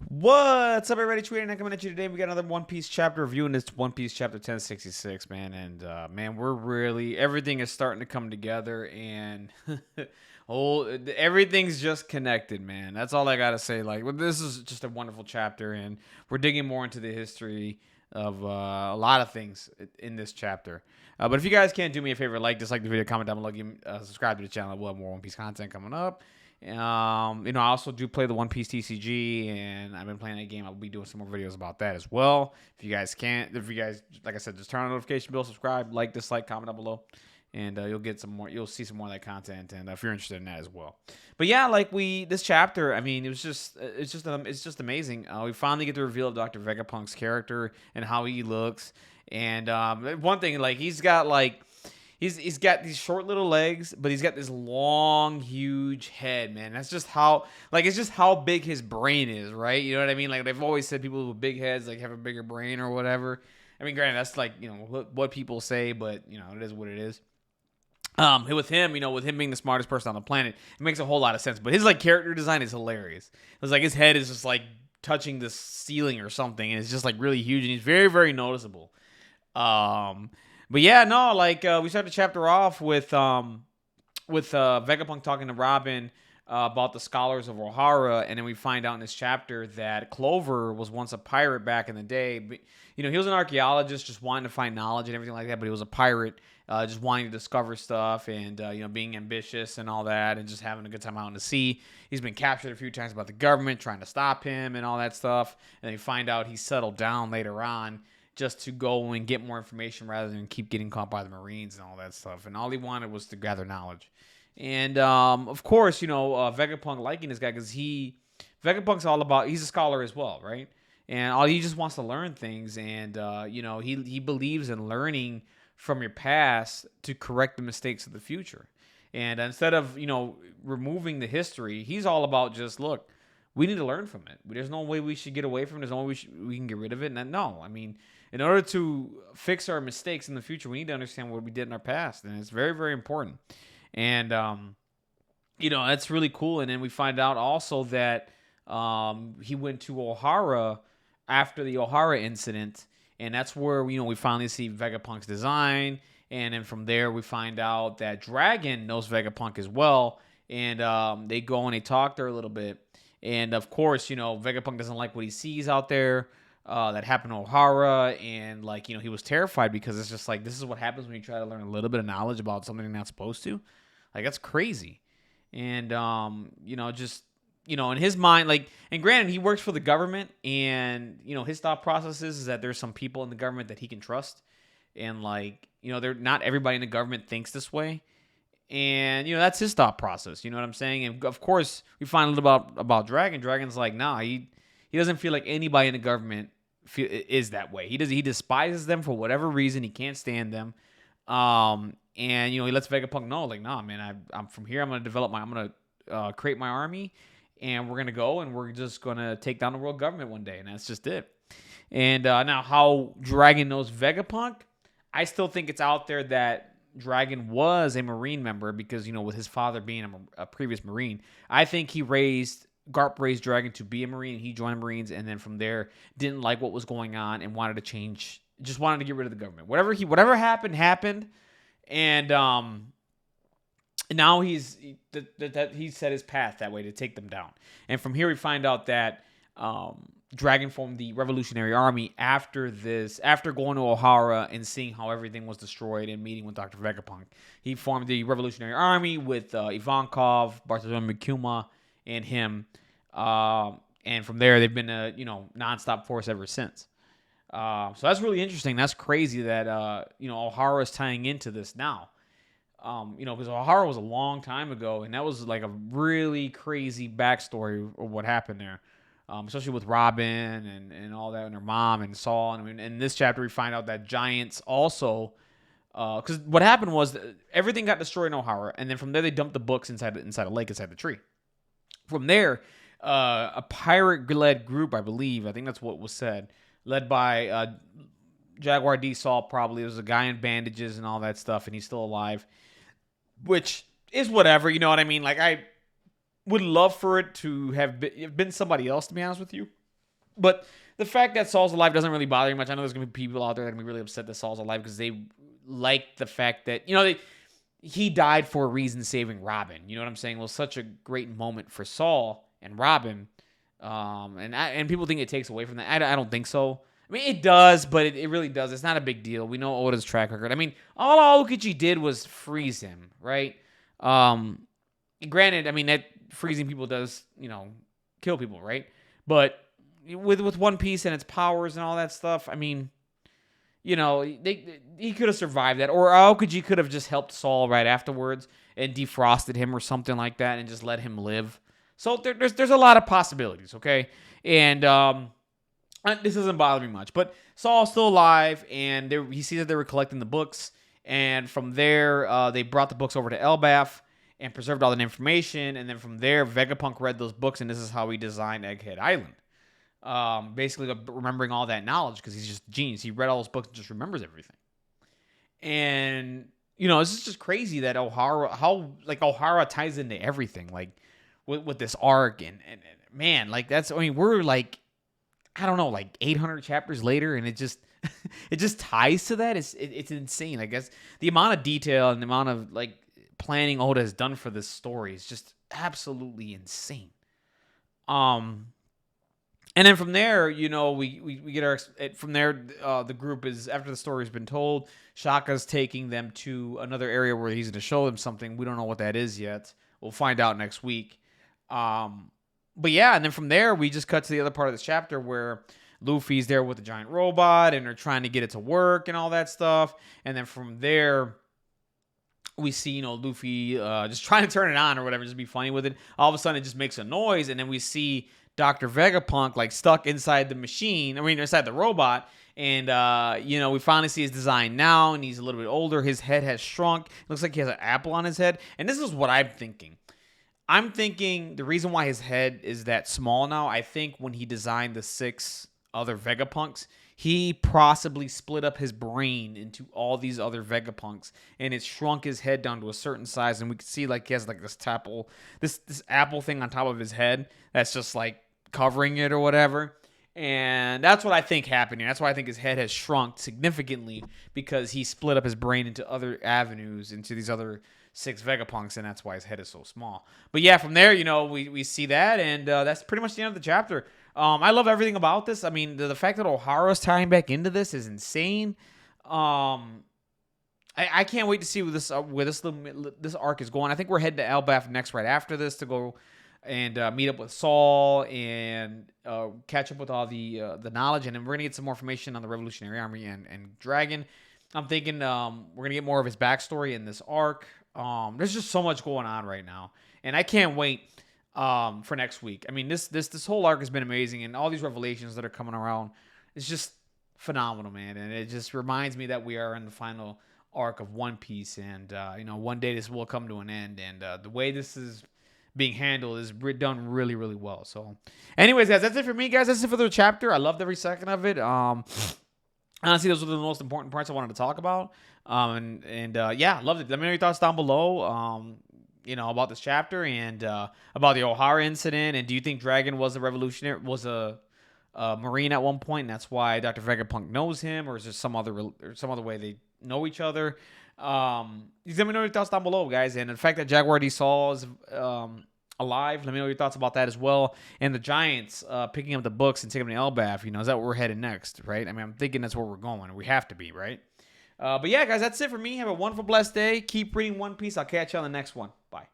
What's up, everybody? Tweeting and coming at you today. We got another One Piece chapter review, and it's One Piece chapter 1066, man. And man, we're really everything is starting to come together, and everything's just connected, man. That's all I gotta say. Like, well, this is just a wonderful chapter, and we're digging more into the history of a lot of things in this chapter. But if you guys can't do me a favor, dislike the video, comment down below, subscribe to the channel. We'll have more One Piece content coming up. I also do play the One Piece TCG, and I've been playing that game. I'll be doing some more videos about that as well. If you guys, like I said, just turn on the notification bell, subscribe, dislike, comment down below, and you'll get some more. You'll see some more of that content, and if you're interested in that as well. But yeah, this chapter, I mean, it's just amazing. We finally get the reveal of Dr. Vegapunk's character and how he looks, and one thing, He's got these short little legs, but he's got this long, huge head, man. That's just it's just how big his brain is, right? You know what I mean? Like, they've always said people with big heads, have a bigger brain or whatever. I mean, granted, that's what people say, but, it is what it is. With him being the smartest person on the planet, it makes a whole lot of sense. But his, character design is hilarious. It's his head is just, touching the ceiling or something, and it's just, really huge, and he's very, very noticeable. But yeah, no, we start the chapter off with Vegapunk talking to Robin about the scholars of Ohara, and then we find out in this chapter that Clover was once a pirate back in the day. But, he was an archaeologist just wanting to find knowledge and everything like that, but he was a pirate just wanting to discover stuff and, being ambitious and all that and just having a good time out in the sea. He's been captured a few times by the government trying to stop him and all that stuff, and then you find out he settled down later on just to go and get more information rather than keep getting caught by the Marines and all that stuff. And all he wanted was to gather knowledge. And, of course, Vegapunk liking this guy because Vegapunk's all about, he's a scholar as well, right? And he just wants to learn things. And, he believes in learning from your past to correct the mistakes of the future. And instead of, removing the history, he's all about just, look, we need to learn from it. There's no way we should get away from it. There's no way we can get rid of it. And no, I mean, in order to fix our mistakes in the future, we need to understand what we did in our past. And it's very, very important. And, that's really cool. And then we find out also that he went to Ohara after the Ohara incident. And that's where, we finally see Vegapunk's design. And then from there, we find out that Dragon knows Vegapunk as well. And they go and they talk there a little bit. And, of course, Vegapunk doesn't like what he sees out there that happened to Ohara. And, he was terrified because it's just this is what happens when you try to learn a little bit of knowledge about something you're not supposed to. That's crazy. And, in his mind, and granted, he works for the government. And, his thought process is that there's some people in the government that he can trust. And, they're not everybody in the government thinks this way. And, that's his thought process. You know what I'm saying? And, of course, we find a little about Dragon. Dragon's nah, he doesn't feel like anybody in the government is that way. He despises them for whatever reason. He can't stand them. And, he lets Vegapunk know, nah, man, I'm from here. I'm going to create my army. And we're going to go and we're just going to take down the world government one day. And that's just it. And now how Dragon knows Vegapunk, I still think it's out there that Dragon was a Marine member because, with his father being a previous Marine. I think Garp raised Dragon to be a Marine, and he joined the Marines, and then from there didn't like what was going on and wanted to change, just wanted to get rid of the government. Whatever happened, and now he set his path that way to take them down. And from here we find out that Dragon formed the Revolutionary Army after going to Ohara and seeing how everything was destroyed and meeting with Dr. Vegapunk. He formed the Revolutionary Army with Ivankov, Bartholomew Kuma, and him. And from there, they've been a nonstop force ever since. So that's really interesting. That's crazy that Ohara is tying into this now. Because Ohara was a long time ago, and that was a really crazy backstory of what happened there. Especially with Robin and all that, and her mom and Saul. And I mean, in this chapter, we find out that giants also, because what happened was everything got destroyed in Ohara, and then from there they dumped the books inside a lake inside the tree. From there, a pirate-led group, I think that's what was said, led by Jaguar D. Saul, probably. There was a guy in bandages and all that stuff, and he's still alive, which is whatever, you know what I mean? I would love for it to have been somebody else, to be honest with you. But the fact that Saul's alive doesn't really bother me much. I know there's going to be people out there that are going to be really upset that Saul's alive because they like the fact that, he died for a reason saving Robin. You know what I'm saying? It was such a great moment for Saul and Robin. And people think it takes away from that. I don't think so. I mean, it does, but it really does. It's not a big deal. We know Oda's track record. I mean, all Aokiji did was freeze him, right? Granted, I mean, that freezing people does, kill people, right? But with One Piece and its powers and all that stuff, I mean, he could have survived that. Or Aokiji could have just helped Saul right afterwards and defrosted him or something like that and just let him live. So there's a lot of possibilities, okay? And this doesn't bother me much. But Saul's still alive, and he sees that they were collecting the books. And from there, they brought the books over to Elbaf and preserved all that information. And then from there, Vegapunk read those books, and this is how he designed Egghead Island. Basically remembering all that knowledge because he's just a genius. He read all those books and just remembers everything. And, this is just crazy that Ohara ties into everything. Like, with this arc and man, like we're like, I don't know, like 800 chapters later, and it just ties to that. It's insane. I guess the amount of detail and the amount of like planning Oda has done for this story is just absolutely insane. And then from there, we get from there. The group is, after the story's been told, Shaka's taking them to another area where he's going to show them something. We don't know what that is yet. We'll find out next week. But yeah, and then from there, we just cut to the other part of this chapter where Luffy's there with the giant robot and they're trying to get it to work and all that stuff. And then from there, we see, Luffy just trying to turn it on or whatever, just be funny with it. All of a sudden, it just makes a noise, and then we see Dr. Vegapunk like stuck inside the machine. I mean, inside the robot. And, we finally see his design now, and he's a little bit older. His head has shrunk. It looks like he has an apple on his head. And this is what I'm thinking. I'm thinking the reason why his head is that small now, I think when he designed the 6 other Vegapunks, he possibly split up his brain into all these other Vegapunks, and it shrunk his head down to a certain size, and we can see like he has like this apple thing on top of his head that's just like covering it or whatever. And that's what I think happened here. That's why I think his head has shrunk significantly, because he split up his brain into other avenues, into these other 6 Vegapunks, and that's why his head is so small. But yeah, from there, we see that, and that's pretty much the end of the chapter. I love everything about this. I mean, the fact that Ohara's tying back into this is insane. I can't wait to see where this arc is going. I think we're heading to Elbaf next, right after this, to go and meet up with Saul and catch up with all the knowledge, and then we're gonna get some more information on the Revolutionary Army and Dragon. I'm thinking we're gonna get more of his backstory in this arc. There's just so much going on right now, and I can't wait for next week. I mean, this whole arc has been amazing, and all these revelations that are coming around, it's just phenomenal, man. And it just reminds me that we are in the final arc of One Piece, and one day this will come to an end, and the way this is being handled is done really, really well. So anyways, guys, that's it for me, guys. That's it for the chapter. I loved every second of it. Honestly, those were the most important parts I wanted to talk about. Yeah, loved it. Let me know your thoughts down below, about this chapter and about the Ohara incident. And do you think Dragon was a Marine at one point, and that's why Dr. Vegapunk knows him, or is there some other way they know each other? Let me know your thoughts down below, guys. And the fact that Jaguar D. Saul is alive, let me know your thoughts about that as well. And the Giants picking up the books and taking them to Elbaf, is that where we're headed next, right? I mean, I'm thinking that's where we're going. We have to be, right? But yeah, guys, that's it for me. Have a wonderful, blessed day. Keep reading One Piece. I'll catch you on the next one. Bye.